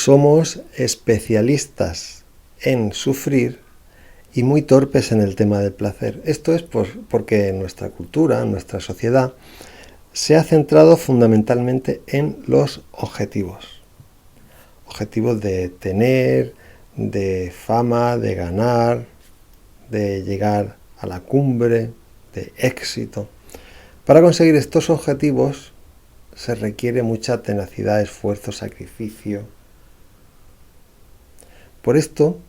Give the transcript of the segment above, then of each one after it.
somos especialistas en sufrir y muy torpes en el tema del placer. Esto es porque nuestra cultura, nuestra sociedad, se ha centrado fundamentalmente en los objetivos. Objetivos de tener, de fama, de ganar, de llegar a la cumbre, de éxito. Para conseguir estos objetivos se requiere mucha tenacidad, esfuerzo, sacrificio. Por esto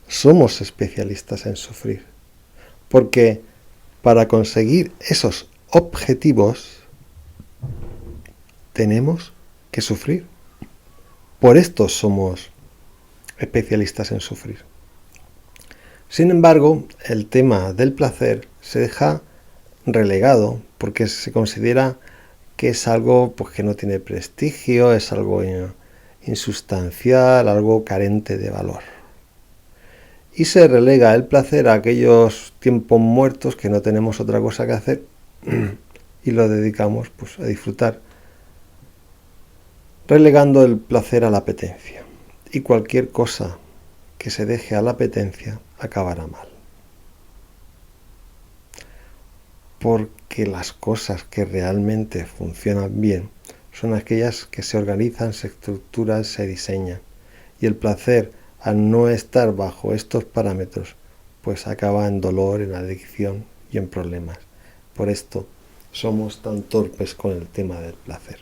somos especialistas en sufrir, porque para conseguir esos objetivos tenemos que sufrir. Por esto somos especialistas en sufrir. Sin embargo, el tema del placer se deja relegado porque se considera que es algo que no tiene prestigio, es algo insustancial, algo carente de valor. Y se relega el placer a aquellos tiempos muertos que no tenemos otra cosa que hacer y lo dedicamos a disfrutar, relegando el placer a la apetencia. Y cualquier cosa que se deje a la apetencia acabará mal. Porque las cosas que realmente funcionan bien son aquellas que se organizan, se estructuran, se diseñan. Y el placer, al no estar bajo estos parámetros, pues acaba en dolor, en adicción y en problemas. Por esto somos tan torpes con el tema del placer.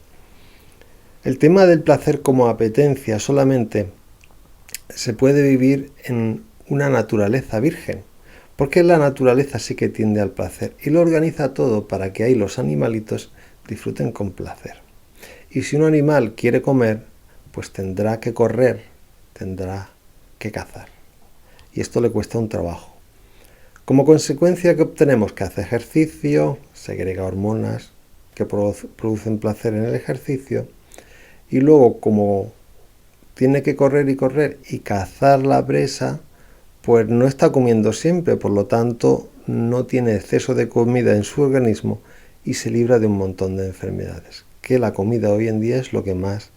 El tema del placer como apetencia solamente se puede vivir en una naturaleza virgen, porque la naturaleza sí que tiende al placer y lo organiza todo para que ahí los animalitos disfruten con placer. Y si un animal quiere comer, pues tendrá que correr, tendrá que cazar. Y esto le cuesta un trabajo. Como consecuencia, ¿qué obtenemos? Que hace ejercicio, segrega hormonas que producen placer en el ejercicio, y luego como tiene que correr y cazar la presa, pues no está comiendo siempre, por lo tanto no tiene exceso de comida en su organismo y se libra de un montón de enfermedades. Que la comida hoy en día es lo que más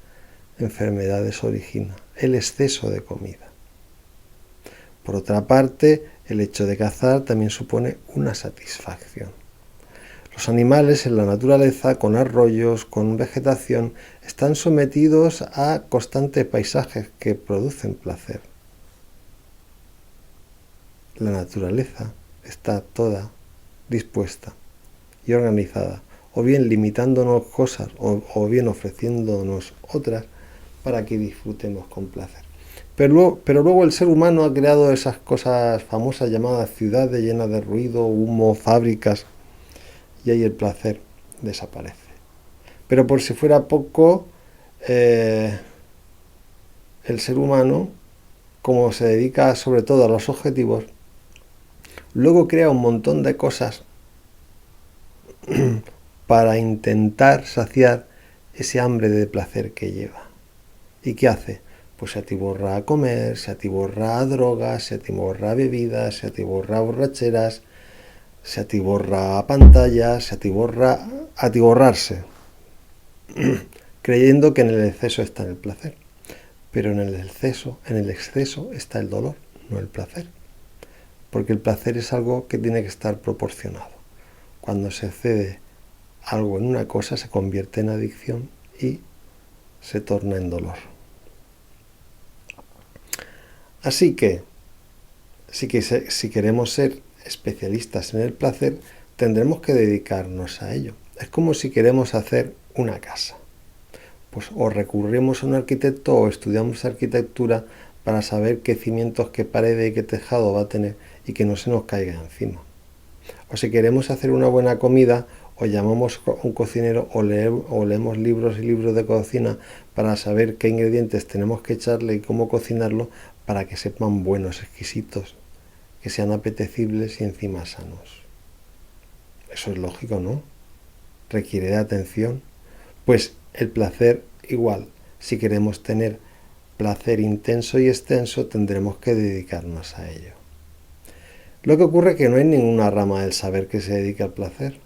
enfermedades origina, el exceso de comida. Por otra parte, el hecho de cazar también supone una satisfacción. Los animales en la naturaleza, con arroyos, con vegetación, están sometidos a constantes paisajes que producen placer. La naturaleza está toda dispuesta y organizada, o bien limitándonos cosas o bien ofreciéndonos otras para que disfrutemos con placer. Pero luego el ser humano ha creado esas cosas famosas llamadas ciudades llenas de ruido, humo, fábricas, y ahí el placer desaparece. Pero por si fuera poco, el ser humano, como se dedica sobre todo a los objetivos, luego crea un montón de cosas para intentar saciar ese hambre de placer que lleva. ¿Y qué hace? Pues se atiborra a comer, se atiborra a drogas, se atiborra a bebidas, se atiborra a borracheras, se atiborra a pantallas, se atiborra a atiborrarse, creyendo que en el exceso está el placer. Pero en el exceso está el dolor, no el placer. Porque el placer es algo que tiene que estar proporcionado. Cuando se excede algo en una cosa se convierte en adicción y se torna en dolor. Así que si queremos ser especialistas en el placer, tendremos que dedicarnos a ello. Es como si queremos hacer una casa. Pues o recurrimos a un arquitecto o estudiamos arquitectura para saber qué cimientos, qué paredes y qué tejado va a tener y que no se nos caiga encima. O si queremos hacer una buena comida, o llamamos a un cocinero o leemos libros y libros de cocina para saber qué ingredientes tenemos que echarle y cómo cocinarlo para que sepan buenos, exquisitos, que sean apetecibles y encima sanos. Eso es lógico, ¿no? Requiere de atención. Pues el placer igual. Si queremos tener placer intenso y extenso, tendremos que dedicarnos a ello. Lo que ocurre es que no hay ninguna rama del saber que se dedique al placer.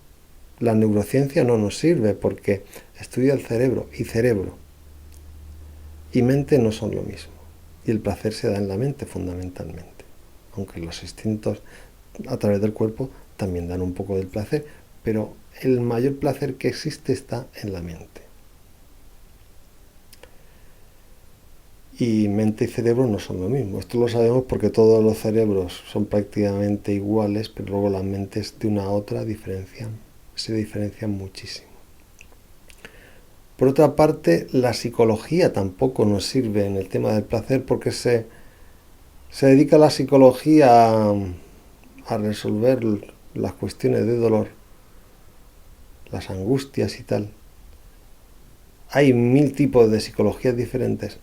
La neurociencia no nos sirve porque estudia el cerebro y cerebro. y mente no son lo mismo. Y el placer se da en la mente fundamentalmente. Aunque los instintos a través del cuerpo también dan un poco del placer, pero el mayor placer que existe está en la mente. Y mente y cerebro no son lo mismo. Esto lo sabemos porque todos los cerebros son prácticamente iguales, pero luego las mentes de una a otra se diferencian muchísimo. Por otra parte, la psicología tampoco nos sirve en el tema del placer porque se dedica la psicología a resolver las cuestiones de dolor, las angustias y tal. Hay 1000 tipos de psicologías diferentes,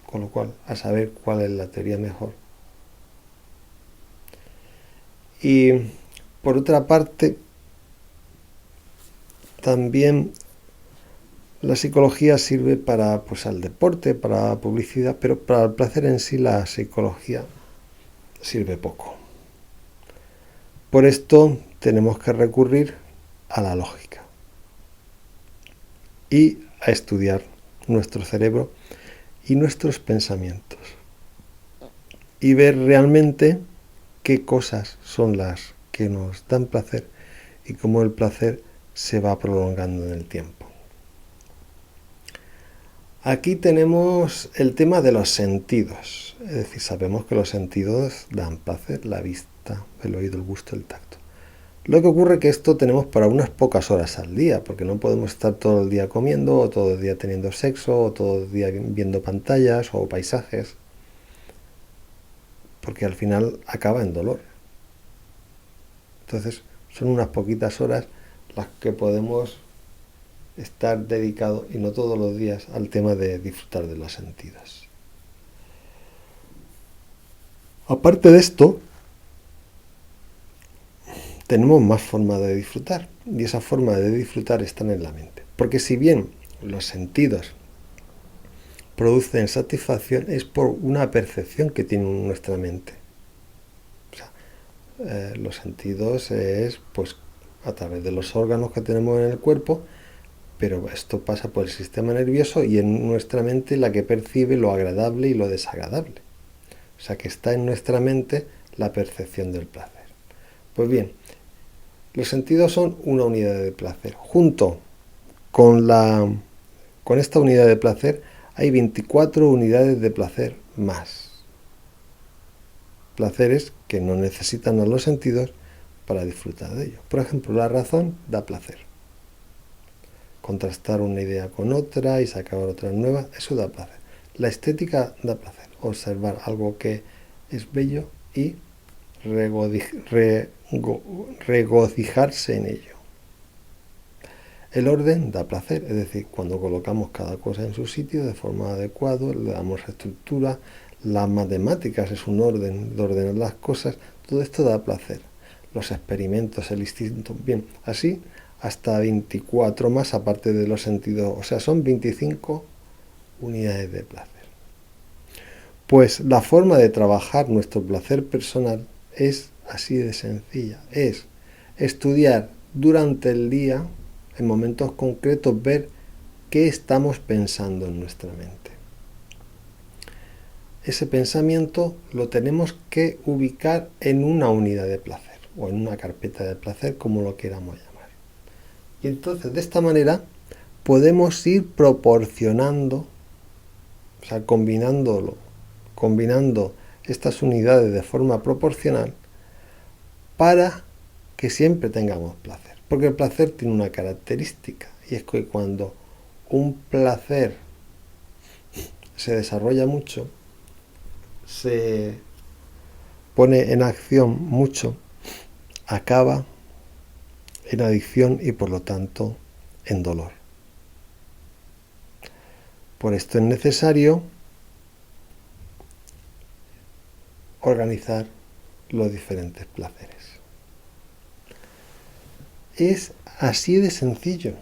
con lo cual, a saber cuál es la teoría mejor. Y por otra parte, también la psicología sirve para, pues, al deporte, para la publicidad, pero para el placer en sí la psicología sirve poco. Por esto tenemos que recurrir a la lógica y a estudiar nuestro cerebro y nuestros pensamientos y ver realmente qué cosas son las que nos dan placer y cómo el placer se va prolongando en el tiempo. Aquí tenemos el tema de los sentidos, es decir, sabemos que los sentidos dan placer, la vista, el oído, el gusto, el tacto. Lo que ocurre es que esto tenemos para unas pocas horas al día, porque no podemos estar todo el día comiendo, o todo el día teniendo sexo, o todo el día viendo pantallas o paisajes, porque al final acaba en dolor. Entonces, son unas poquitas horas las que podemos estar dedicados, y no todos los días, al tema de disfrutar de los sentidos. Aparte de esto, tenemos más formas de disfrutar, y esas formas de disfrutar están en la mente. Porque si bien los sentidos producen satisfacción, es por una percepción que tiene nuestra mente. O sea, los sentidos es, pues, a través de los órganos que tenemos en el cuerpo, pero esto pasa por el sistema nervioso y en nuestra mente la que percibe lo agradable y lo desagradable. O sea que está en nuestra mente la percepción del placer. Pues bien, los sentidos son una unidad de placer. Junto con esta unidad de placer hay 24 unidades de placer más. Placeres que no necesitan a los sentidos para disfrutar de ellos. Por ejemplo, la razón da placer. Contrastar una idea con otra y sacar otras nuevas, eso da placer. La estética da placer. Observar algo que es bello y regocijarse en ello. El orden da placer, es decir, cuando colocamos cada cosa en su sitio de forma adecuada, le damos estructura. Las matemáticas es un orden de ordenar las cosas, todo esto da placer. Los experimentos, el instinto, bien, así hasta 24 más aparte de los sentidos, o sea, son 25 unidades de placer. Pues la forma de trabajar nuestro placer personal es así de sencilla, es estudiar durante el día, en momentos concretos, ver qué estamos pensando en nuestra mente. Ese pensamiento lo tenemos que ubicar en una unidad de placer o en una carpeta de placer, como lo queramos llamar. Y entonces de esta manera podemos ir proporcionando, o sea, combinando estas unidades de forma proporcional para que siempre tengamos placer. Porque el placer tiene una característica, y es que cuando un placer se desarrolla mucho, se pone en acción mucho, acaba en adicción y por lo tanto en dolor. Por esto es necesario organizar los diferentes placeres. Es así de sencillo.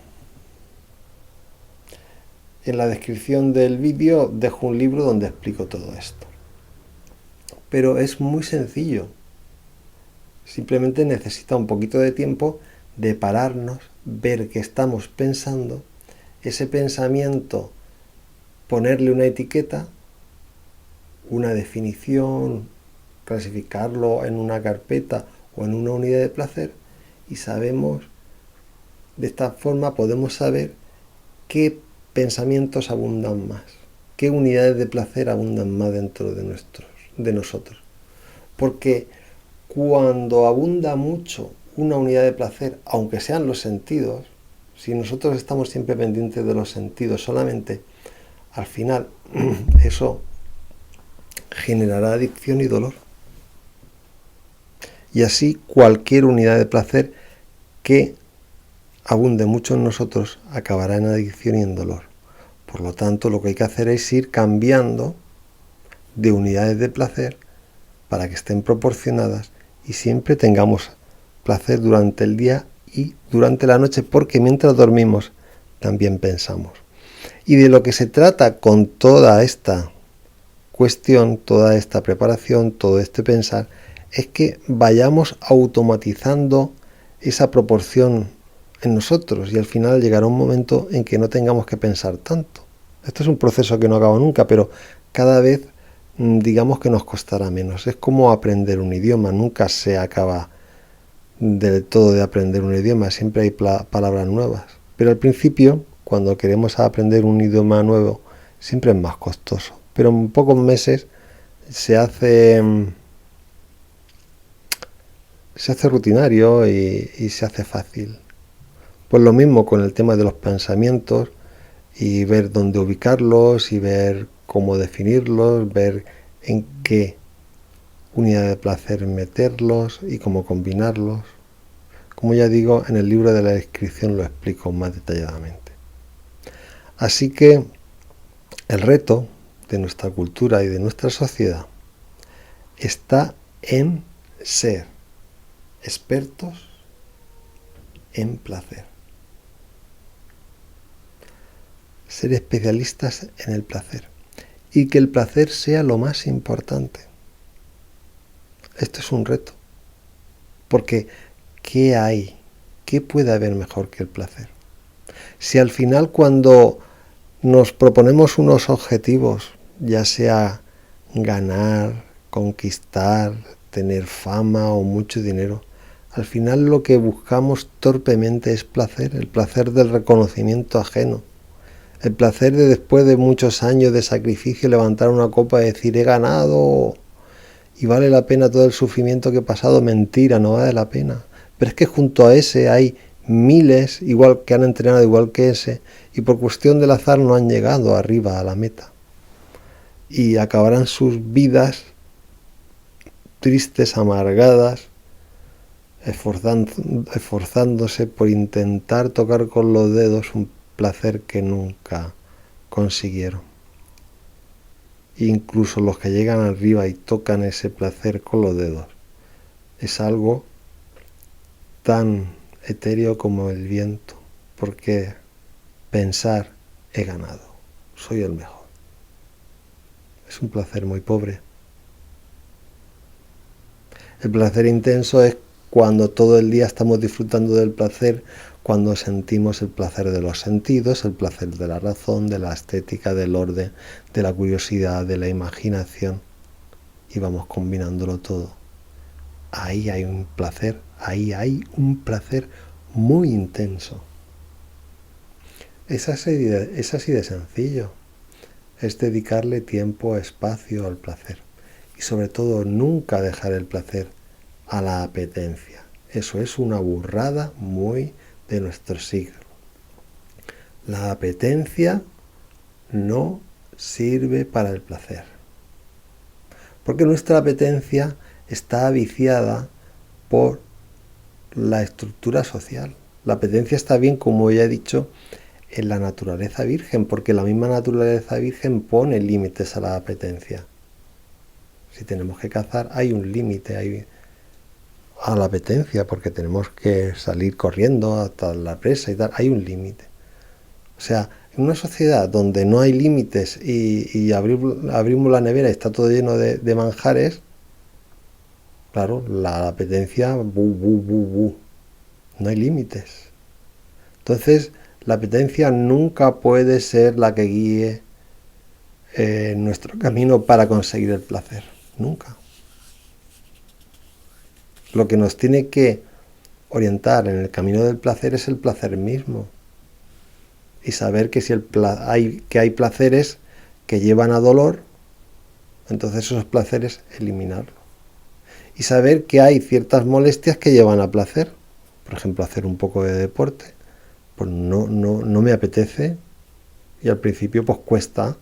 En la descripción del vídeo dejo un libro donde explico todo esto. Pero es muy sencillo. Simplemente necesita un poquito de tiempo de pararnos, ver qué estamos pensando, ese pensamiento ponerle una etiqueta, una definición, clasificarlo en una carpeta o en una unidad de placer, y sabemos, de esta forma podemos saber qué pensamientos abundan más, qué unidades de placer abundan más dentro de nosotros. Porque cuando abunda mucho una unidad de placer, aunque sean los sentidos, si nosotros estamos siempre pendientes de los sentidos solamente, al final eso generará adicción y dolor. Y así cualquier unidad de placer que abunde mucho en nosotros acabará en adicción y en dolor. Por lo tanto, lo que hay que hacer es ir cambiando de unidades de placer para que estén proporcionadas y siempre tengamos placer durante el día y durante la noche, porque mientras dormimos también pensamos. Y de lo que se trata con toda esta cuestión, toda esta preparación, todo este pensar, es que vayamos automatizando esa proporción en nosotros y al final llegará un momento en que no tengamos que pensar tanto. Esto es un proceso que no acaba nunca, pero cada vez digamos que nos costará menos. Es como aprender un idioma, nunca se acaba del todo de aprender un idioma, siempre hay palabras nuevas. Pero al principio, cuando queremos aprender un idioma nuevo, siempre es más costoso. Pero en pocos meses se hace rutinario y se hace fácil. Pues lo mismo con el tema de los pensamientos y ver dónde ubicarlos y ver cómo definirlos, ver en qué unidad de placer meterlos y cómo combinarlos. Como ya digo, en el libro de la descripción lo explico más detalladamente. Así que el reto de nuestra cultura y de nuestra sociedad está en ser expertos en placer. Ser especialistas en el placer. Y que el placer sea lo más importante. Esto es un reto. Porque, ¿qué hay? ¿Qué puede haber mejor que el placer? Si al final cuando nos proponemos unos objetivos, ya sea ganar, conquistar, tener fama o mucho dinero, al final lo que buscamos torpemente es placer, el placer del reconocimiento ajeno, el placer de después de muchos años de sacrificio levantar una copa y decir he ganado y vale la pena todo el sufrimiento que he pasado. Mentira, no vale la pena. Pero es que junto a ese hay miles igual que han entrenado igual que ese y por cuestión del azar no han llegado arriba a la meta y acabarán sus vidas tristes, amargadas, esforzándose por intentar tocar con los dedos un placer que nunca consiguieron. Incluso los que llegan arriba y tocan ese placer con los dedos es algo tan etéreo como el viento, porque pensar he ganado, soy el mejor, es un placer muy pobre. El placer intenso es cuando todo el día estamos disfrutando del placer, cuando sentimos el placer de los sentidos, el placer de la razón, de la estética, del orden, de la curiosidad, de la imaginación, y vamos combinándolo todo. Ahí hay un placer muy intenso. Es así de sencillo. Es dedicarle tiempo, espacio al placer. Y sobre todo, nunca dejar el placer a la apetencia. Eso es una burrada muy de nuestro siglo. La apetencia no sirve para el placer. Porque nuestra apetencia está viciada por la estructura social. La apetencia está bien, como ya he dicho, en la naturaleza virgen, porque la misma naturaleza virgen pone límites a la apetencia. Si tenemos que cazar, hay un límite a la apetencia, porque tenemos que salir corriendo hasta la presa y tal, hay un límite. O sea, en una sociedad donde no hay límites y abrimos la nevera y está todo lleno de manjares, claro, la apetencia, no hay límites. Entonces, la apetencia nunca puede ser la que guíe nuestro camino para conseguir el placer. Nunca. Lo que nos tiene que orientar en el camino del placer es el placer mismo. Y saber que si hay placeres que llevan a dolor, entonces esos placeres eliminarlos. Y saber que hay ciertas molestias que llevan a placer. Por ejemplo, hacer un poco de deporte. Pues no me apetece. Y al principio pues cuesta.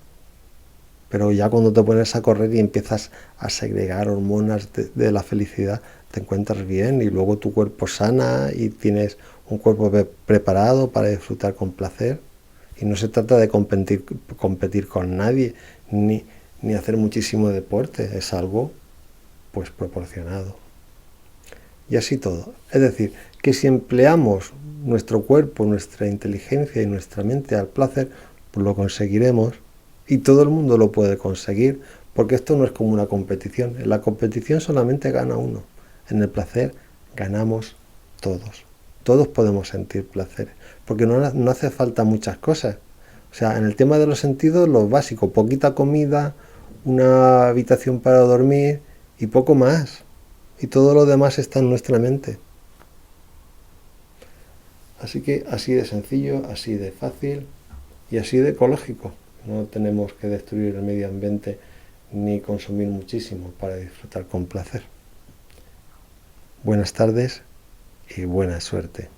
Pero ya cuando te pones a correr y empiezas a segregar hormonas de la felicidad, te encuentras bien y luego tu cuerpo sana y tienes un cuerpo preparado para disfrutar con placer. Y no se trata de competir con nadie, ni hacer muchísimo deporte, es algo pues proporcionado. Y así todo. Es decir, que si empleamos nuestro cuerpo, nuestra inteligencia y nuestra mente al placer, pues lo conseguiremos. Y todo el mundo lo puede conseguir, porque esto no es como una competición. En la competición solamente gana uno. En el placer ganamos todos. Todos podemos sentir placer, porque no hace falta muchas cosas. O sea, en el tema de los sentidos, lo básico, poquita comida, una habitación para dormir y poco más. Y todo lo demás está en nuestra mente. Así que así de sencillo, así de fácil y así de ecológico. No tenemos que destruir el medio ambiente ni consumir muchísimo para disfrutar con placer. Buenas tardes y buena suerte.